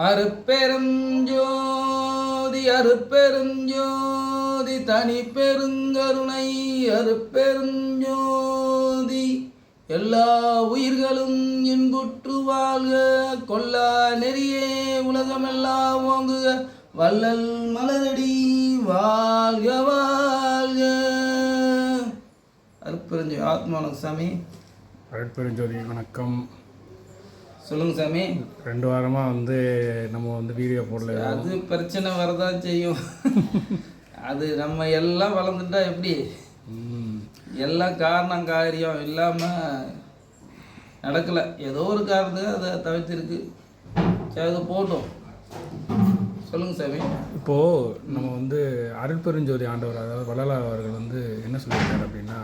அருட்பெருஞ்சோதி அருட்பெருஞ்சோதி தனி பெருங்கருணை அருட்பெருஞ்சோதி எல்லா உயிர்களும் இன்புற்று வாழ்க கொல்லா நெறியே உலகமெல்லாம் ஓங்குக வள்ளல் மலரடி வாழ்க வாழ்க. அருட்பெருஞ்சோதி ஆத்மானந்த சாமி. அருட்பெருஞ்சோதி வணக்கம். சொல்லுங்க சாமி. 2 வாரமாக நம்ம வீடியோ போடல. அது பிரச்சனை வரதான் செய்யும். அது நம்ம எல்லாம் வளர்ந்துட்டா எப்படி எல்லாம் காரணம் காரியம் இல்லாமல் நடக்கலை. ஏதோ ஒரு காரணத்துக்கு அதை தவிர்த்திருக்கு. சரி, அது போட்டோம். சொல்லுங்கள் சாமி. இப்போது நம்ம அருட்பெருஞ்சோதி ஆண்டவர், அதாவது வள்ளலார் அவர்கள் என்ன சொல்லியிருக்காரு அப்படின்னா,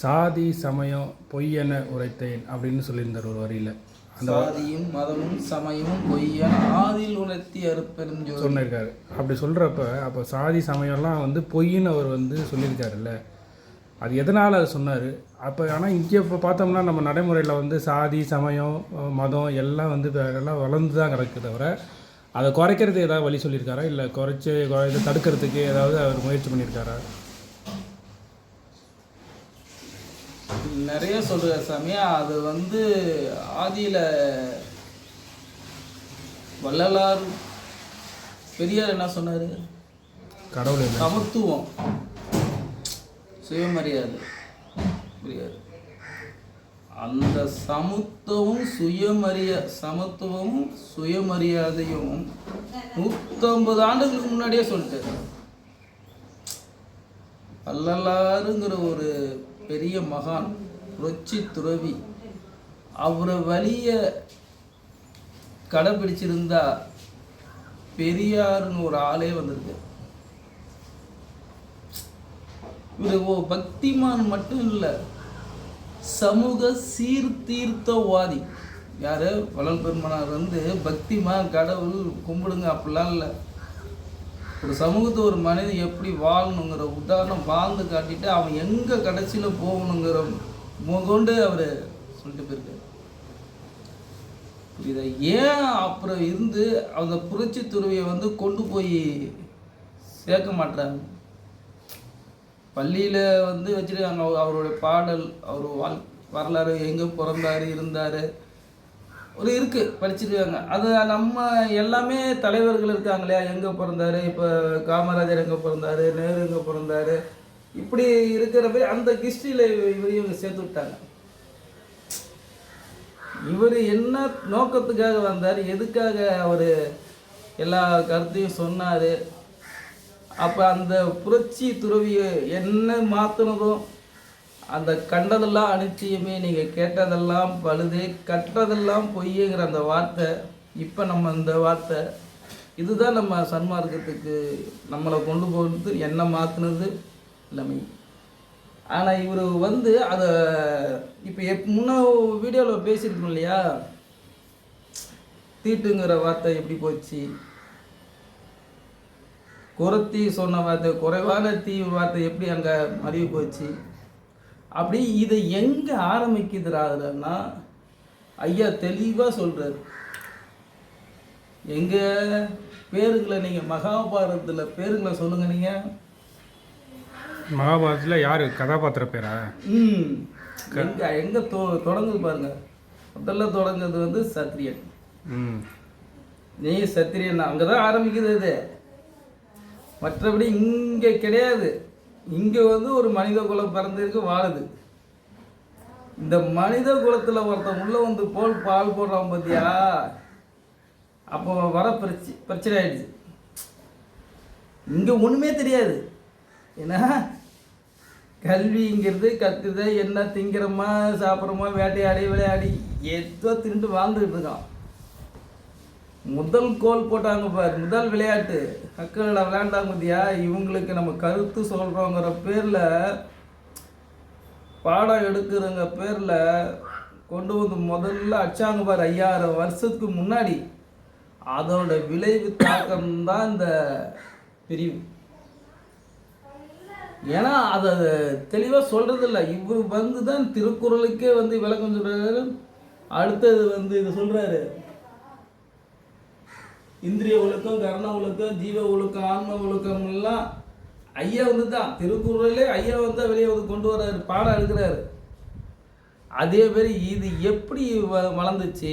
சாதி சமயம் பொய்யென உரைத்தேன் அப்படின்னு சொல்லியிருந்தார் ஒரு வரியில். சாதியும் மதமும் சமயமும் பொய்யென ஆதில் உணர்த்தி அருட்பெருஞ்சோதி சொன்னிருக்காரு. அப்படி சொல்கிறப்ப அப்போ சாதி சமயம்லாம் பொய்ன்னு அவர் சொல்லியிருக்காருல்ல, அது எதனால் அது சொன்னார்? அப்போ ஆனால் இங்கே இப்போ பார்த்தோம்னா நம்ம நடைமுறையில் சாதி சமயம் மதம் எல்லாம் எல்லாம் வளர்ந்து தான் கிடக்கு. தவிர அதை குறைக்கிறதுக்கு ஏதாவது வழி சொல்லியிருக்காரா, இல்லை இதை தடுக்கிறதுக்கு ஏதாவது அவர் முயற்சி பண்ணியிருக்காரா? நிறைய சொல்கிற சாமி. அது ஆதியில் வள்ளலார் பெரியார் என்ன சொன்னார்? கடவுள் சமத்துவம் சுயமரியாதை. பெரியார் அந்த சமத்துவமும் சுயமரியாதையும் 150 ஆண்டுகளுக்கு முன்னாடியே சொல்லிட்டாரு. வள்ளலாருங்கிற ஒரு பெரிய மகான், புரட்சி துறவி, அவரை வழிய கடைபிடிச்சிருந்தா பெரியாருன்னு ஒரு ஆளே வந்திருக்கு. இவர் பக்திமான் மட்டும் இல்லை, சமூக சீர்திருத்தவாதி. யாரு? வள்ளல் பெருமானார் பக்திமான், கடவுள் கும்பிடுங்க அப்படிலாம் இல்லை. ஒரு சமூகத்தை ஒரு மனிதன் எப்படி வாழணுங்கிற உதாரணம் வாழ்ந்து காட்டிட்டு அவன் எங்கே கடைசியில் போகணுங்கிற கொண்டு அவர் சொல்லிட்டு போயிருக்காரு. இதை ஏன் அப்புறம் அந்த புரட்சி துறவியை கொண்டு போய் சேர்க்க மாட்டாங்க. பள்ளியில் வச்சுருக்காங்க அவருடைய பாடல், அவர் வரலாறு, எங்கே பிறந்தார் இருந்தார் ஒரு இருக்குது, படிச்சிருக்காங்க. அது நம்ம எல்லாமே தலைவர்கள் இருக்காங்க இல்லையா, எங்கே பிறந்தார், இப்போ காமராஜர் எங்கே பிறந்தார், நேரு எங்கே பிறந்தார், இப்படி இருக்கிறப்ப அந்த ஹிஸ்ட்ரியில் இவங்க சேர்த்து விட்டாங்க. இவர் என்ன நோக்கத்துக்காக வந்தார், எதுக்காக அவர் எல்லா கருத்தையும் சொன்னார், அப்போ அந்த புரட்சி துறவியை என்ன மாற்றினதோ, அந்த கண்டதெல்லாம் அனிச்சயமே, நீங்கள் கேட்டதெல்லாம் பழுதே, கற்றதெல்லாம் பொய்யுங்கிற அந்த வார்த்தை, இப்போ நம்ம இந்த வார்த்தை இதுதான் நம்ம சன்மார்க்கத்துக்கு நம்மளை கொண்டு போகிறது, என்ன மாற்றினது எல்லாமே. ஆனால் இவர் அதை இப்போ முன்ன வீடியோவில் பேசியிருக்கோம் இல்லையா, தீட்டுங்கிற வார்த்தை எப்படி போச்சு, குறத்தி சொன்ன வார்த்தை, குறைவான தீ வார்த்தை எப்படி அங்கே மறிவு போச்சு. அப்படி இதை எங்கே ஆரம்பிக்குதுறாங்கன்னா, ஐயா தெளிவாக சொல்கிறார். எங்கள் பேருங்களை நீங்கள் மகாபாரதத்தில் பேருங்களை சொல்லுங்க. நீங்கள் மகாபாரதத்தில் யார் கதாபாத்திர பேரா? எங்கே தொடங்குது பாருங்க. முதல்ல தொடங்குறது சத்திரியன். நீ சத்திரியன், அங்கே தான் ஆரம்பிக்குது இது. மற்றபடி இங்கே கிடையாது. இங்கே ஒரு மனித குலம் பிறந்திருக்கு, வாழுது. இந்த மனித குலத்தில் ஒருத்தன் உள்ள பால் போடுறான் பார்த்தியா, அப்போ வர பிரச்சனை ஆயிடுச்சு. இங்கே ஒன்றுமே தெரியாது. ஏன்னா கல்விங்கிறது கற்றுதை, என்ன திங்கிறோமா சாப்பிட்றோமா, வேட்டையாடி விளையாடி ஏதோ திண்டு வாழ்ந்துக்கிட்டு இருக்கான். முதல் கோல் போட்டாங்க பாரு, முதல் விளையாட்டு மக்களில் விளையாண்டாங்க பார்த்தியா, இவங்களுக்கு நம்ம கருத்து சொல்கிறோங்கிற பேரில், பாடம் எடுக்கிறங்க பேரில் கொண்டு முதல்ல அடிச்சாங்க பாரு 5000 வருஷத்துக்கு முன்னாடி. அதோட விளைவு தாக்கம்தான் இந்த பிரிவு. ஏன்னா அதை தெளிவாக சொல்கிறதில்ல. இவர் தான் திருக்குறளுக்கே விளக்கம் சொல்கிறாரு. அடுத்தது இது சொல்கிறாரு, இந்திரிய ஒழுக்கம், கரண ஒழுக்கம், ஜீவ ஒழுக்கம், ஆன்ம ஒழுக்கம் எல்லாம் ஐயா வந்து தான் திருக்குறளே ஐயா வந்து வெளியே வந்து கொண்டு வர்றாரு, பாடம் எடுக்கிறாரு. அதே மாதிரி இது எப்படி வளர்ந்துச்சு?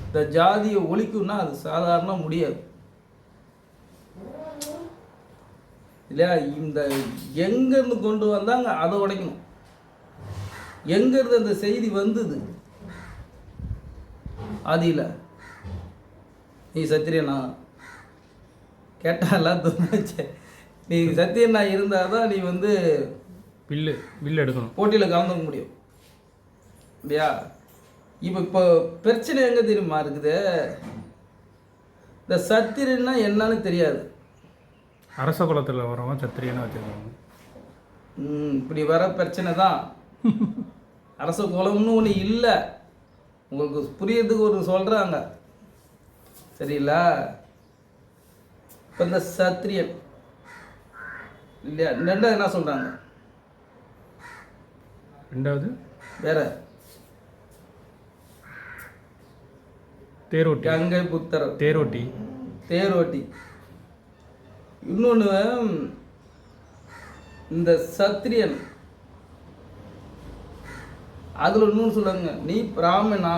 இந்த ஜாதியை ஒழிக்கும்னா அது சாதாரண முடியாது இல்லையா? இந்த எங்கேருந்து கொண்டு வந்தாங்க அதை உடைக்கணும். எங்கேருந்து அந்த செய்தி வந்தது? ஆதியில் நீ சத்திரியனா கேட்டாலாம் தோணுச்சு. நீ சத்தியனா இருந்தால் தான் நீ வந்து வில்லு எடுக்கணும், போட்டியில் கலந்துக்க முடியும் இல்லையா? இப்போ பிரச்சனை எங்கே தெரியுமா இருக்குது? இந்த சத்திரியன்னா என்னன்னு தெரியாது. அரச குலத்தில் வரவங்க சத்திரியனா வச்சுருக்காங்க. இப்படி வர பிரச்சனை தான். அரச குலம்னு ஒன்று இல்லை. உங்களுக்கு புரியறதுக்கு ஒரு சொல்கிறாங்க சரிங்களா? இப்போ இந்த சத்திரியன் இல்லையா? ரெண்டாவது என்ன சொல்கிறாங்க? ரெண்டாவது வேற தேரோட்டி, கங்கை புத்தர், தேரோட்டி. இன்னொன்று இந்த சத்திரியன், அதில் இன்னொன்று சொல்லுங்க, நீ பிராமணனா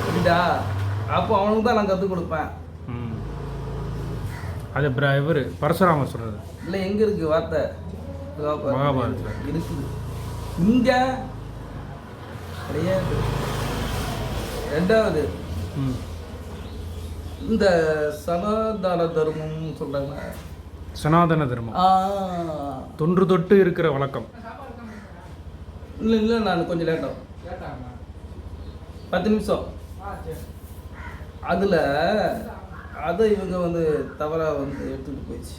அப்படிடா, அப்போ அவனுக்கு தான் நான் கற்றுக் கொடுப்பேன். அது இவர் பரசுராமர் சொல்கிறது இல்லை, எங்கே இருக்குது வார்த்தை? மகாபாரதத்தில் இருக்குது, இங்கே கிடையாது. ரெண்டாவது இந்த சனாதன தர்மம் சொல்கிறாங்க. சனாதன தர்மம் தொன்று தொட்டு இருக்கிற வழக்கம். இல்லை நான் கொஞ்சம் லேட்டாகும், 10 நிமிஷம். அதில் அதை இவங்க வந்து தவறாக வந்து எடுத்துகிட்டு போயிடுச்சு.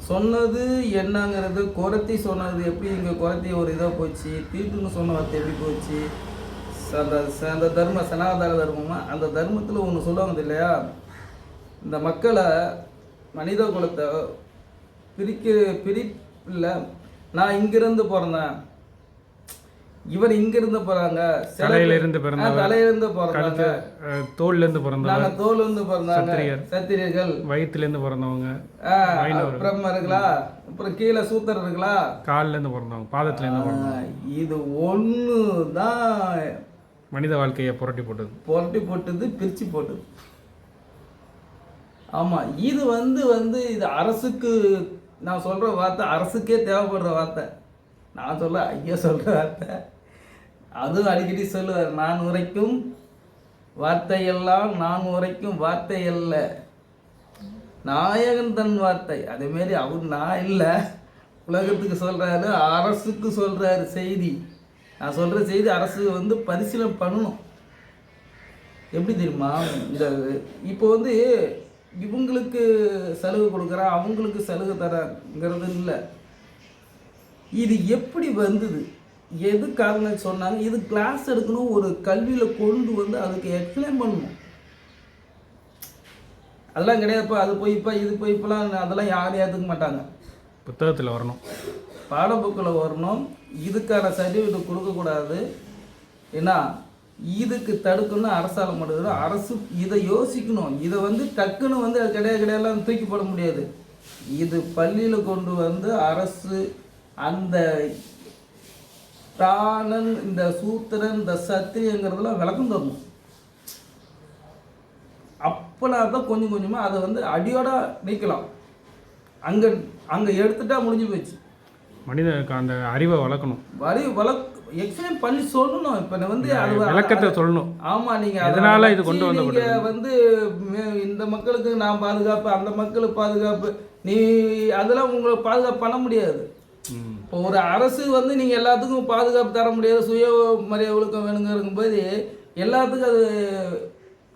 சொன்னது என்னங்கிறது குறைத்தி சொன்னது எப்படி இங்கே குறைத்தி ஒரு இதாக போச்சு, தீட்டுன்னு சொன்ன வார்த்தை எப்படி போச்சு. அந்த தர்மம் சனாதன தர்மமா, அந்த தர்மத்தில் ஒன்று சொல்லுவாங்க இல்லையா? இந்த மக்களை மனித குலத்தை பிரிப்பில் நான் இங்கிருந்து பிறந்தேன், இவர் இங்கிருந்து போகிறாங்க, தலையிலிருந்து பிறந்தாங்க, தோல்லேருந்து பிறந்தாங்க, தோல்லேருந்து பிறந்தாங்க சத்திரியர்கள், வயிற்றுலேருந்து பிறந்தவங்க பிரம்மர்களா, அப்புறம் கீழே சூத்திரர்களா, காலிலேருந்து பிறந்தவங்க, பாதத்துலேருந்து பிறந்தவங்க. இது ஒன்று தான் மனித வாழ்க்கையை புரட்டி போட்டது, பிரித்து போட்டது. ஆமாம், இது வந்து இது அரசுக்கு நான் சொல்கிற வார்த்தை, அரசுக்கே தேவைப்படுற வார்த்தை. நான் சொல்ல ஐயா சொல்கிற வார்த்தை. அதுவும் அடிக்கடி சொல்லுவார், நான் உரைக்கும் வார்த்தையெல்லாம் நான் உரைக்கும் வார்த்தை அல்ல, நாயகன் தன் வார்த்தை. அதேமாரி அவர் நான் இல்லை, உலகத்துக்கு சொல்கிறாரு, அரசுக்கு சொல்கிறாரு செய்தி. நான் சொல்கிற செய்தி அரசு வந்து பரிசீலனை பண்ணணும். எப்படி தெரியுமா? இந்த இப்போ வந்து இவங்களுக்கு சலுகை கொடுக்குறேன், அவங்களுக்கு சலுகை தரங்கிறது இல்லை. இது எப்படி வந்தது, எது காரணம் சொன்னாங்க, இது கிளாஸ் எடுக்கணும், ஒரு கல்வியில் கொண்டு வந்து அதுக்கு எக்ஸ்பிளைன் பண்ணணும். அதெல்லாம் கிடையாதுப்பா, அது போய்ப்பா இது போய்ப்பெல்லாம் அதெல்லாம் யாரும் ஏற்றுக்க மாட்டாங்க. புத்தகத்தில் வரணும், பாடப்புக்கில் வரணும். இதுக்கான சர்டிஃபிகேட் கொடுக்கக்கூடாது. ஏன்னா இதுக்கு தடுக்கணும் அரசால் மட்டும். அரசு இதை யோசிக்கணும். இதை வந்து டக்குன்னு வந்து அது கிடையாதுலாம் தூக்கி போட முடியாது. இது பள்ளியில் கொண்டு வந்து அரசு அந்த பிராணன், இந்த சூத்திரன், இந்த சத்திரியங்கிறதுலாம் விளக்கம் தரணும். அப்போனா தான் கொஞ்சம் கொஞ்சமாக அதை வந்து அடியோட நீக்கலாம். அங்கே எடுத்துட்டா முடிஞ்சு போச்சு. மனிதனுக்கு அந்த அறிவை வளர்க்கணும், எக்ஸ்பிளைன் பண்ணி சொல்லணும். இப்போ வந்து அது விளக்கத்தை சொல்லணும். ஆமாம், நீங்கள் அதனால இது கொண்டு வந்து வந்து இந்த மக்களுக்கு நான் பாதுகாப்பு, அந்த மக்களுக்கு பாதுகாப்பு, நீ அதெல்லாம் உங்களை பாதுகாப்பு பண்ண முடியாது. இப்போ ஒரு அரசு வந்து நீங்கள் எல்லாத்துக்கும் பாதுகாப்பு தர முடியாது, சுய மரியாதை ஒழுக்கம் வேணுங்கிறங்கும்போது எல்லாத்துக்கும் அது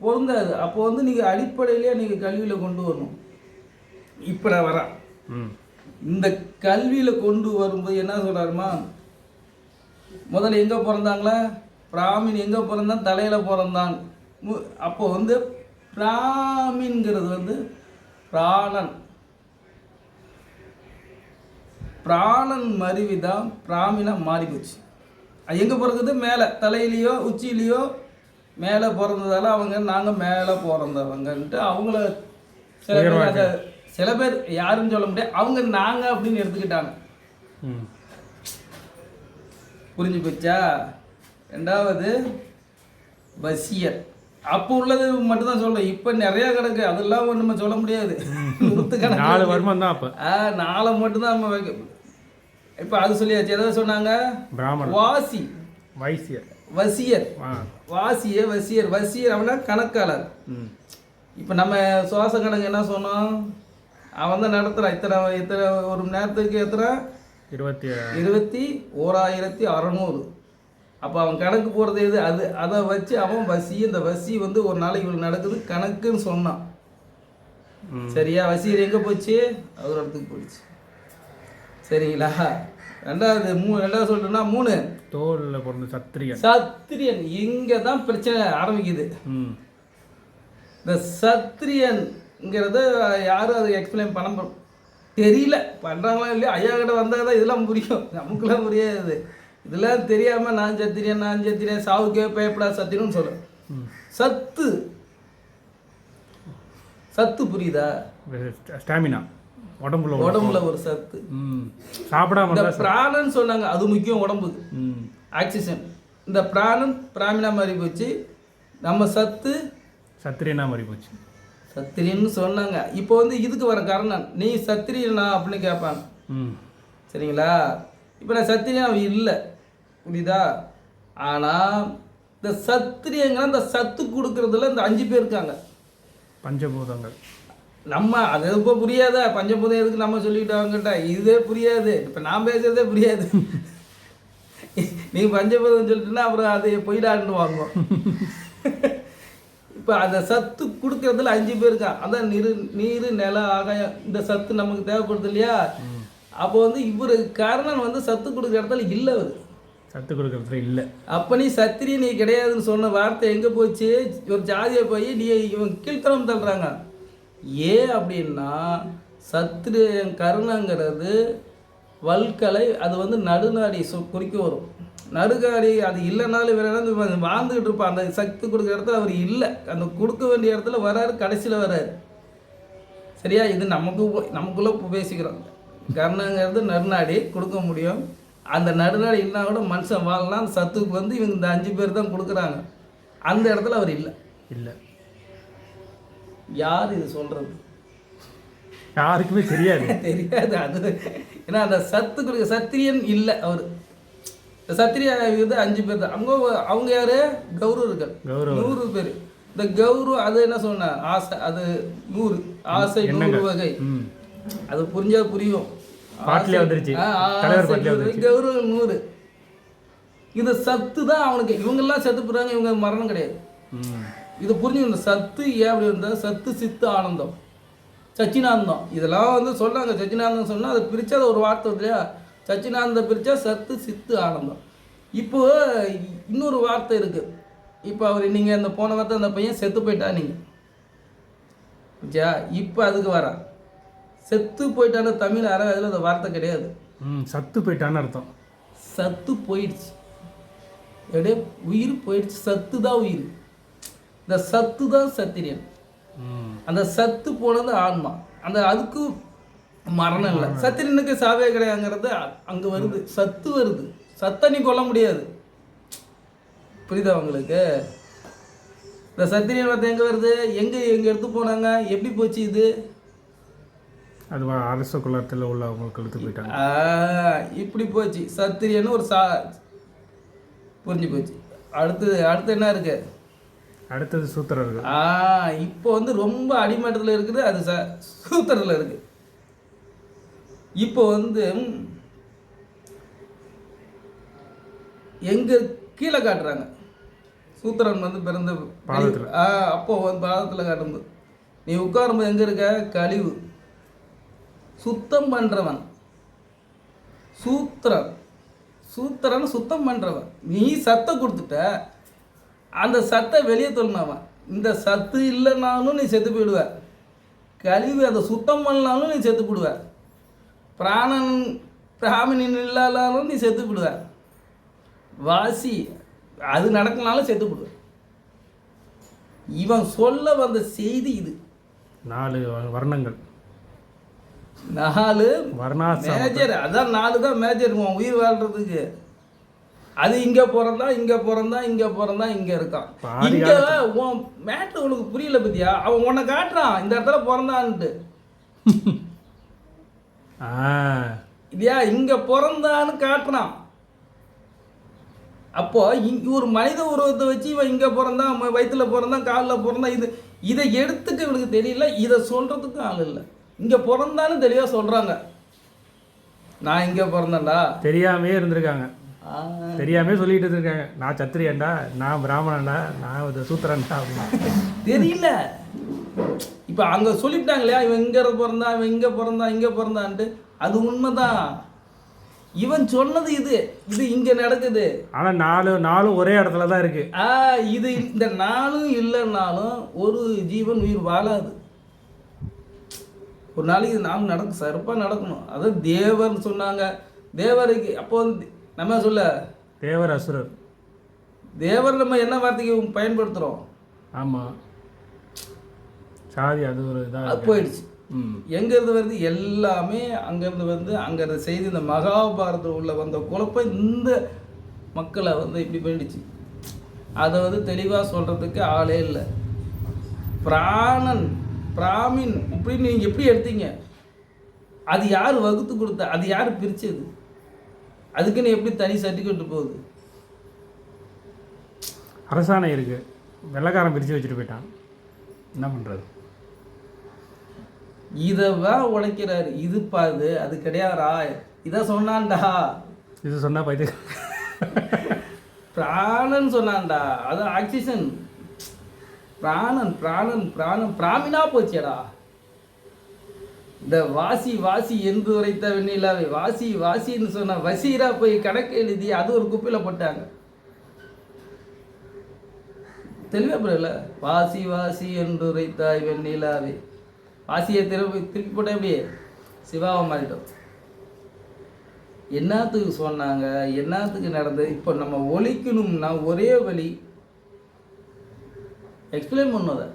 பொருந்தாது. அப்போ வந்து நீங்கள் அடிப்படையிலேயே நீங்கள் கல்வியில் கொண்டு வரணும். இப்போ நான் வரேன், இந்த கல்வியில் கொண்டு வரும்போது என்ன சொல்கிறாருமா, முதல்ல எங்கே பிறந்தாங்களா, பிராமின் எங்கே பிறந்தான், தலையில் பிறந்தான். அப்போ வந்து பிராமின்கிறது வந்து பிராணன், பிராணன் மருவிதான் பிராமினா மாறி போச்சு. அது எங்கே பிறகுது மேலே தலையிலையோ உச்சியிலையோ மேலே பிறந்ததால நாங்கள் மேலே பிறந்தவங்கன்ட்டு அவங்கள சில பேர் அதை சில பேர் யாருன்னு சொல்ல முடியாது, அவங்க நாங்கள் அப்படின்னு எடுத்துக்கிட்டாங்க. புரிஞ்சு போச்சா? ரெண்டாவது வசியர். அப்போ உள்ளது மட்டும்தான் சொல்கிறேன், இப்போ நிறையா கிடக்கு, அதெல்லாம் நம்ம சொல்ல முடியாது. 4 வருமம் தான் அப்போ. 4 மட்டும்தான் நம்ம வைக்க. இப்போ அது சொல்லியாச்சு. எதாவது சொன்னாங்க? பிராமணன், வாசி, வைசியர், வசியர். வசியர் அவனா கணக்காளர். இப்போ நம்ம சுவாச கணக்கு என்ன சொன்னோம்? அவன் தான் நடத்துகிறான். இத்தனை ஒரு மணி நேரத்துக்கு எத்தனை? 21,600. அப்போ அவன் கணக்கு போடுறது எது? அதை வச்சு அவன் வசி, இந்த வசி ஒரு நாளைக்கு இவ்வளோ நடக்குது கணக்குன்னு சொன்னான். சரியா? வசியர் எங்கே போச்சு? அவர் இடத்துக்கு போயிடுச்சு. சரிங்களா? ரெண்டாவது சொல்லிட்டோம்னா 3 தோலில் பிறந்த சத்திரியன். இங்கே தான் பிரச்சனை ஆரம்பிக்குது. இந்த சத்திரியன்ங்கிறத யாரும் அதை எக்ஸ்பிளைன் பண்ண தெரியல, பண்ணுறாங்களா இல்லையா? ஐயா கிட்ட வந்தால் தான் இதெல்லாம் புரியும், நமக்குலாம் புரியாது. இதெல்லாம் தெரியாமல் நான் சத்திரியன் சாவுக்கே பயப்படா சத்தியம்னு சொல்கிறேன். சத்து புரியுதா? ஸ்டாமினா, உடம்புல ஒரு சத்து. சாப்பிடாம பிராணன் சொன்னாங்க, அது முக்கியம் உடம்புக்கு, ஆக்சிஜன். இந்த பிராணன் பிராமினா மாதிரி போச்சு, நம்ம சத்து சத்திரியனா மாதிரி போச்சு. சத்திரியன்னு சொன்னாங்க. இப்போ இதுக்கு வர காரணம், நீ சத்திரியனா அப்படின்னு கேட்பாங்க. சரிங்களா? இப்போ நான் சத்திரியன் இல்லை, புரியுதா? ஆனால் இந்த சத்திரியங்க இந்த சத்து கொடுக்கறதுல இந்த 5 பேர் இருக்காங்க, பஞ்சபூதங்கள். நம்ம அது இப்போ புரியாதா? பஞ்சபூதம் எதுக்கு நம்ம சொல்லிக்கிட்டோங்கிட்ட இதே புரியாது. இப்போ நான் பேசுறதே புரியாது. நீங்கள் பஞ்சபூதம் சொல்லிட்டுன்னா அப்புறம் அதை போயிடான்னு வாங்குவோம். இப்போ அந்த சத்து கொடுக்கறதுல 5 பேர் இருக்கா. அதான் நீர் நில ஆகாயம், இந்த சத்து நமக்கு தேவைப்படுது இல்லையா? அப்போ இவர் கர்ணன் சத்து கொடுக்குற இடத்துல இல்லை, அவர் சத்து கொடுக்குறதுல இல்லை. அப்போ நீ சத்திரிய நீ கிடையாதுன்னு சொன்ன வார்த்தை எங்கே போச்சு? ஒரு ஜாதியை போய் நீ இவன் கீழ்த்தரம் தள்ளுறாங்க. ஏன் அப்படின்னா சத்திரியன் கர்ணங்கிறது வல்கலை, அது நடுநாடி குறிக்க வரும். நடுக்காடி அது இல்லைனாலும் வேற வாழ்ந்துக்கிட்டு இருப்பான். அந்த சக்தி கொடுக்குற இடத்துல அவர் இல்லை, அந்த கொடுக்க வேண்டிய இடத்துல வராரு, கடைசியில் வராரு. சரியா? இது நமக்குள்ளே பேசிக்கிறோம். கர்ணங்கிறது நடுநாடி கொடுக்க முடியும். அந்த நடுநாடி இல்லைனா கூட மனுஷன் வாழலாம். அந்த சத்துக்கு இவங்க இந்த 5 பேர் தான் கொடுக்குறாங்க. அந்த இடத்துல அவர் இல்லை. யார் இது சொல்கிறது? யாருக்குமே தெரியாது. அது ஏன்னா அந்த சத்து கொடுக்க சத்திரியன் இல்லை. அவர் சத்திரிய 5 பேர் தான். அவங்க யாரு? கௌரவர்கள் 100 பேர். இந்த கௌரவ அது என்ன சொன்ன ஆசை, அது 100 ஆசை 100 வகை. அது புரிஞ்சா புரியும். கௌரவர்கள் 100. இந்த சத்து தான் அவனுக்கு. இவங்கெல்லாம் செத்து போறாங்க, இவங்க மரணம் கிடையாது. இது புரிஞ்சுக்கணும். இந்த சத்து ஏன் அப்படி இருந்தால் சத்து சித்து ஆனந்தம் சச்சினானந்தம் இதெல்லாம் சொல்கிறாங்க. சச்சினானந்தம் சொன்னால் அதை பிரித்தா அது ஒரு வார்த்தை இல்லையா? சச்சினானந்தம் பிரித்தா சத்து சித்து ஆனந்தம். இப்போ இன்னொரு வார்த்தை இருக்குது. இப்போ அவர் நீங்கள் அந்த போன வார்த்தை அந்த பையன் செத்து போயிட்டா நீங்கள் ஜா, இப்போ அதுக்கு வர செத்து போயிட்டான தமிழ் அதில் அந்த வார்த்தை கிடையாது. சத்து போயிட்டான்னு அர்த்தம். சத்து போயிடுச்சு, எப்படியே உயிர் போயிடுச்சு. சத்து தான் உயிர். இந்த சத்து தான் சத்திரியன். அந்த சத்து போனது ஆன்மா. அதுக்கு மரணம் இல்லை. சத்திரியனுக்கு சாவே கிடையாதுங்கிறது அங்கே வருது. சத்து வருது. சத்தை நீ கொல்ல முடியாது. புரியுதா உங்களுக்கு? இந்த சத்திரியன் வார்த்தை எங்கே வருது? எங்கே எடுத்து போனாங்க? எப்படி போச்சு இது? அது அரச குலத்தில் உள்ளவங்களுக்கு எடுத்து போயிட்டாங்க. இப்படி போச்சு. சத்திரியன்னு ஒரு புரிஞ்சு போச்சு. அடுத்து என்ன இருக்கு? அடுத்தது சூத்திரர்கள். இப்போ ரொம்ப அடிமட்டத்தில் இருக்குது. அது சூத்திரத்தில் இருக்கு. இப்போ எங்க கீழே காட்டுறாங்க. சூத்திரன் பிறந்த அப்போ பாதத்தில் காட்டும்போது நீ உட்காரும்போது எங்க இருக்க? கழிவு சுத்தம் பண்றவன் சூத்திரன் சுத்தம் பண்றவன். நீ சத்தை கொடுத்துட்ட, அந்த சத்தை வெளியே தள்ளனவன். இந்த சத்து இல்லைனாலும் நீ செத்து போயிடுவ. கழிவு அதை சுத்தம் பண்ணாலும் நீ செத்து போடுவ. பிராமணின் இல்லாலும் நீ செத்து போடுவ. வாசி அது நடக்கனாலும் செத்து போடுவேன். இவன் சொல்ல வந்த செய்தி இது. 4 வர்ணங்கள், 4 வர்ணாசிரமம். மேஜர். அதான் 4 தான் மேஜர் உன் உயிர் வாழ்றதுக்கு. அது இங்கே பிறந்தா இங்கே பிறந்தா இங்கே பிறந்தா இங்கே இருக்கான். இங்கே உன் மேட்ரு உனக்கு புரியல பத்தியா? அவன் உன்னை காட்டுறான் இந்த இடத்துல பிறந்தான்ட்டு இல்லையா? இங்கே பிறந்தான்னு காட்டுறான். அப்போ ஒரு மனித உருவத்தை வச்சு இவன் இங்கே பிறந்தான், வயிற்றுல பிறந்தான், காலில் பிறந்தான், இதை எடுத்துக்க இவனுக்கு தெரியல. இதை சொல்கிறதுக்கும் ஆள் இல்லை. இங்கே பிறந்தான்னு தெளிவாக சொல்கிறாங்க. நான் இங்கே பிறந்தேன்டா தெரியாமே இருந்திருக்காங்க, தெரியாமே சொல்லிட்டு இருக்காங்க. நான் சத்திரியன்டா, நான் பிராமணன்டா, நான் சூத்திரன்டா அப்படின்னு தெரியல. இப்போ அங்கே சொல்லிவிட்டாங்களே இவன் இங்கே பிறந்தான், இவன் இங்கே பிறந்தான், இங்கே பிறந்தான்ட்டு. அது உண்மைதான். இவன் சொன்னது இது இங்கே நடக்குது. ஆனால் 4 ஒரே இடத்துல தான் இருக்கு. இது இந்த 4 இல்லைன்னாலும் ஒரு ஜீவன் உயிர் வாழாது. ஒரு நாளைக்கு இது 4 நடக்கும், சிறப்பாக நடக்கணும். அதான் தேவர்னு சொன்னாங்க. தேவருக்கு அப்போ நம்ம சொல்ல தேவர் அசுரர். தேவர் நம்ம என்ன வார்த்தைக்கு பயன்படுத்துகிறோம்? ஆமாம், சாதி அது ஒரு இதாக போயிடுச்சு. எங்கேருந்து வருது? எல்லாமே அங்கேருந்து வந்து அங்கே செய்து இந்த மகாபாரதம் உள்ள வந்த குழப்பம் இந்த மக்களை வந்து இப்படி போயிடுச்சு. அதை வந்து தெளிவாக சொல்கிறதுக்கு ஆளே இல்லை. பிராணன் பிராமின் இப்படின்னு நீங்கள் எப்படி எடுத்தீங்க? அது யார் வகுத்து கொடுத்தா? அது யார் பிரித்தது? அதுக்குன்னு எப்படி தனி சர்டிஃபிகேட் போகுது? அரசாணை இருக்குது, வெள்ளைக்காரன் பிரித்து வச்சுட்டு போயிட்டான், என்ன பண்ணுறது? இதெல்லாம் உடைக்கிறாரு. இது பாது அது கிடையாதுடா, இதை சொன்னான்டா, இது சொன்னா பைத்து பிராணன் சொன்னான்டா, அது ஆக்சிஜன். பிராணன் பிராணன் பிராணன் பிராமினா போச்சேடா. இந்த வாசி வாசி என்று உரைத்த வெண்ணிலாவை வாசி வாசின்னு சொன்ன வசீரா போய் கணக்கு எழுதி அது ஒரு குப்பையில் போட்டாங்க. தெளிவாக புரியல. வாசி வாசி என்று உரைத்தாய் வெண்ணிலாவை வாசியை திருப்பி போட்டேன். எப்படி சிவாவை மாறிட்டோம். என்னத்துக்கு சொன்னாங்க, என்னத்துக்கு நடந்தது? இப்போ நம்ம ஒழிக்கணும்னா ஒரே வழி எக்ஸ்பிளைன் பண்ணதை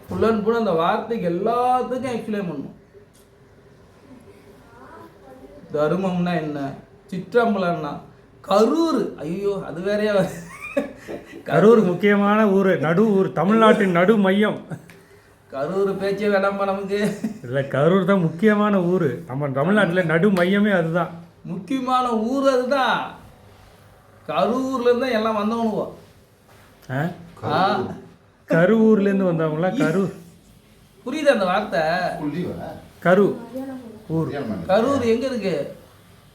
ஃபுல் அண்ட் ஃபுல் அந்த வார்த்தைக்கு எல்லாத்துக்கும் எக்ஸ்பிளைன் பண்ணும். தருமம்னா என்ன, சிற்றம்பலம்னா கரூர். ஐயோ அது வேறையா. கரூர் முக்கியமான ஊர், நடு ஊர், தமிழ்நாட்டின் நடு மையம். கரூர் பேச்சே வேணாமா நமக்கு? இல்லை, கரூர் தான் முக்கியமான ஊர். நம்ம தமிழ்நாட்டில் நடு மையமே அதுதான், முக்கியமான ஊர் அதுதான். கரூர்லேருந்து தான் எல்லாம் வந்தவனுவோ. கரூர்லேருந்து வந்தவங்களா? கரூர் புரியுது அந்த வார்த்தை? கரூர் ஊர். கரூர் எங்கே இருக்கு?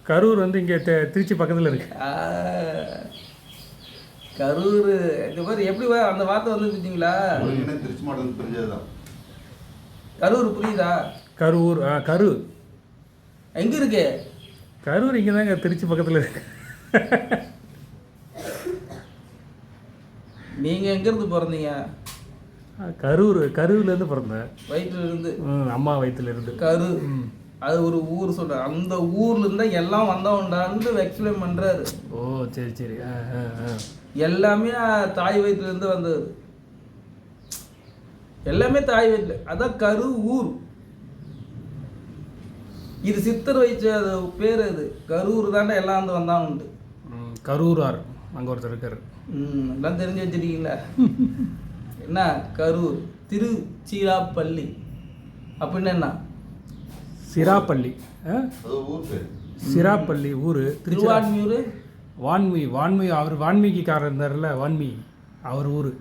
கரூர் வந்து இங்கே திருச்சி பக்கத்தில் இருக்கு. கரூர் இந்த மாதிரி எப்படி அந்த வார்த்தை வந்து பார்த்தீங்களா? திருச்சி மாவட்டம் தெரிஞ்சதுதான். கரூர் புரியுதா? கரூர் கரூர் எங்கே இருக்கு? கரூர் இங்கே தாங்க, திருச்சி பக்கத்தில் இருக்கு. நீங்கள் எங்கேருந்து பிறந்தீங்க? கரூர்லேருந்து பிறந்தேன். வயிற்றுலேருந்து? அம்மா வயிற்றுலேருந்து. கரூர் அது ஒரு ஊர் சொல்கிறேன். அந்த ஊர்லேருந்து எல்லாம் வந்தவன்டான்னு எக்ஸ்பிளைன் பண்ணுறாரு. ஓ சரி சரி. எல்லாமே தாய் வயிற்றுலேருந்து வந்தது. எல்லாமே தாய் வயிற்றுல. அதான் கரு ஊர். இது சித்தர் வயிற்று அது பேர். அது கரூர் தாண்டா எல்லாம் வந்து வந்தாங்க. கரூரார் அங்கே ஒருத்தர் இருக்காரு. எல்லாம் தெரிஞ்சு வச்சிருக்கீங்களா? என்ன கரூர்? திருச்சிராப்பள்ளி அப்படின்னு என்ன? சிராப்பள்ளி. சிராப்பள்ளி ஊர். திருவான்மியூர். வான்மீ அவர் வான்மீகிக்காரர் இருந்தார்ல, வான்மீ அவர் ஊர்.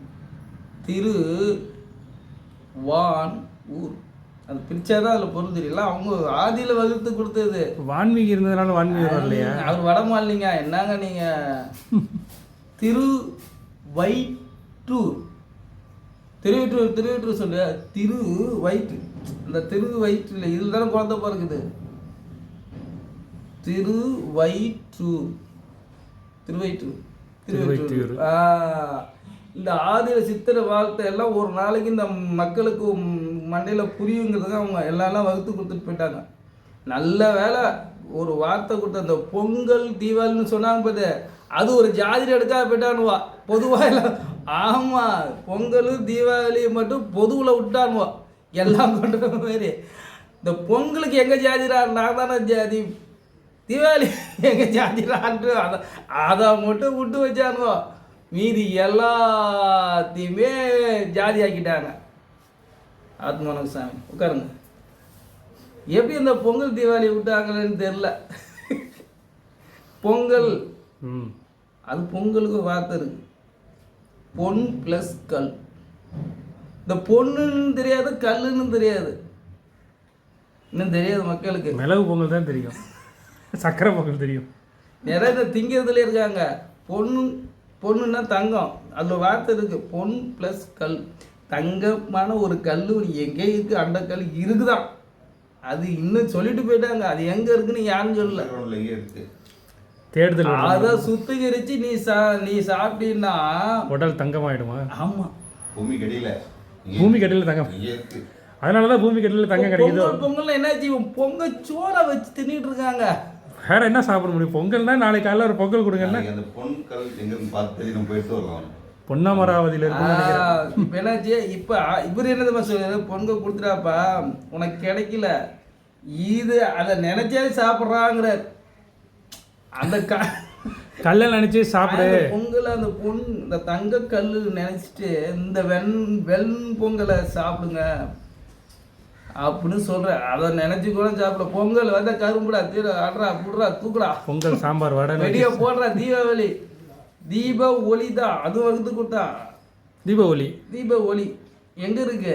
திரு வான் ஊர். அது பிரிச்சாதான் அதில் பொருள் தெரியல. அவங்க ஆதியில் வகுத்து கொடுத்தது. வான்மீகி இருந்ததுனால வான்மீகி வரலையா? அவர் வடமாலிங்க. என்னங்க நீங்கள்? திருவயிற்றூர். திருவயிற்றூர் சொல்லு. திருவயிற்று. அந்த திருவயிற்றில் இதில் தானே குழந்தை பிறக்குது. திருவயிற்றூர். இந்த ஆதியில சித்திர வாழ்த்தை எல்லாம் ஒரு நாளைக்கு இந்த மக்களுக்கு மண்டையில் புரியுங்கிறதுக்கு அவங்க எல்லாம் வகுத்து கொடுத்துட்டு போயிட்டாங்க. நல்ல வேலை ஒரு வார்த்தை கொடுத்த அந்த பொங்கல் தீபாவளின்னு சொன்னாங்க பாரு, அது ஒரு ஜாதியில் எடுக்காத போயிட்டானுவா பொதுவாக எல்லாம். ஆமாம், பொங்கல் தீபாவளி மட்டும் பொதுவில் விட்டானுவா எல்லாம் பண்ணுற மாதிரி. இந்த பொங்கலுக்கு எங்கே ஜாதிரா, நான் தானே ஜாதி, தீபாவளி எங்கள் ஜாதிரான்ட்டு அதை மட்டும் விட்டு வச்சானுவோ, மீதி எல்லாத்தையுமே ஜாதி ஆக்கிட்டாங்க. ஆத்மானந்த சாமி உட்காருங்க. எப்படி இந்த பொங்கல் தீபாவளி விட்டாங்களேன்னு தெரில. பொங்கல் அது பொங்கலுக்கு வார்த்தை இருக்கு, பொன் ப்ளஸ் கல். இந்த பொண்ணுன்னு தெரியாது, கல்லுன்னு தெரியாது, இன்னும் தெரியாது மக்களுக்கு. மிளகு பொங்கல் தான் தெரியும், சக்கரை பொங்கல் தெரியும். நிறைய இந்த திங்கிறதுல இருக்காங்க. பொண்ணுன்னா தங்கம், அதில் வார்த்தை இருக்கு, பொன் ப்ளஸ் கல். தங்கமான ஒரு கல் எங்கே இருக்குது, அந்த கல் இருக்குதான். அது இன்னும் சொல்லிட்டு போயிட்டாங்க, அது எங்கே இருக்குன்னு யாரும் சொல்லல. தேடுதல் அதை சுத்திகரிச்சு நீ சாப்பிட்டீங்கன்னா உடல் தங்கமாயிடுமா? ஆமாம், பூமி கடையில் தங்கம். அதனால தான் பூமி கடையில் தங்கம் கிடைக்குது. பொங்கல் என்ன செய்வோம், பொங்கல் சோறை வச்சு தின்னுட்டு இருக்காங்க. வேற என்ன சாப்பிட முடியும்? பொங்கல்னா நாளைக்கு காலையில் ஒரு பொங்கல் கொடுங்கன்னா அந்த பொங்கல் எங்கன்னு பார்த்து நம்ம போயிட்டு வரலாம். பொன்னமராவதியில் இருக்கும். இப்போ என்னாச்சு, இப்போ இவர் என்னது சொல்லுறது, பொங்கல் கொடுத்துட்டாப்பா உனக்கு கிடைக்கல, இது அதை நினைச்சாலே சாப்பிட்றாங்கிற அந்த கல்லை நினைச்சு சாப்பிடு. பொங்கல் அந்த இந்த தங்க கல் நினைச்சிட்டு இந்த வெண் பொங்கலை சாப்பிடுங்க அப்படின்னு சொல்றேன். அதை நினைச்சு கூட சாப்பிட. பொங்கல் வந்த கரும்புடா, தீர ஆடுறா புடுறா தூக்குடா, பொங்கல் சாம்பார் வடை வெடிய போடுறா, தீபாவளி தீப ஒளி தான் அது வகுத்து கொடுத்தா. தீப ஒளி எங்க இருக்கு,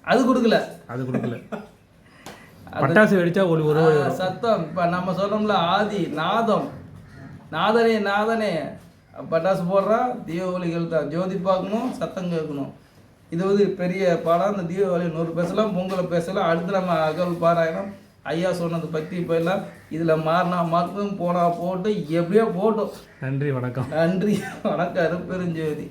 அது கொடுக்கல. பட்டாசு வெடிச்சா ஒளி ஒரு சத்தம். இப்போ நம்ம சொல்றோம்ல, ஆதி நாதம், நாதனே பட்டாசு போடுறா, தீபாவளிகள் தான். ஜோதி பார்க்கணும், சத்தம் கேட்கணும். இது வந்து பெரிய பாடம். இந்த தீபாவளி 100 பேசலாம், பொங்கலை பேசலாம். அடுத்து நம்ம அகல் பாராயணம் ஐயா சொன்னது பற்றி போயிடலாம். இதில் மாறினா மார்க்கும் போனால் போட்டு எப்படியோ போட்டோம். நன்றி வணக்கம். நன்றி வணக்கம். அருட்பெருஞ்சோதி.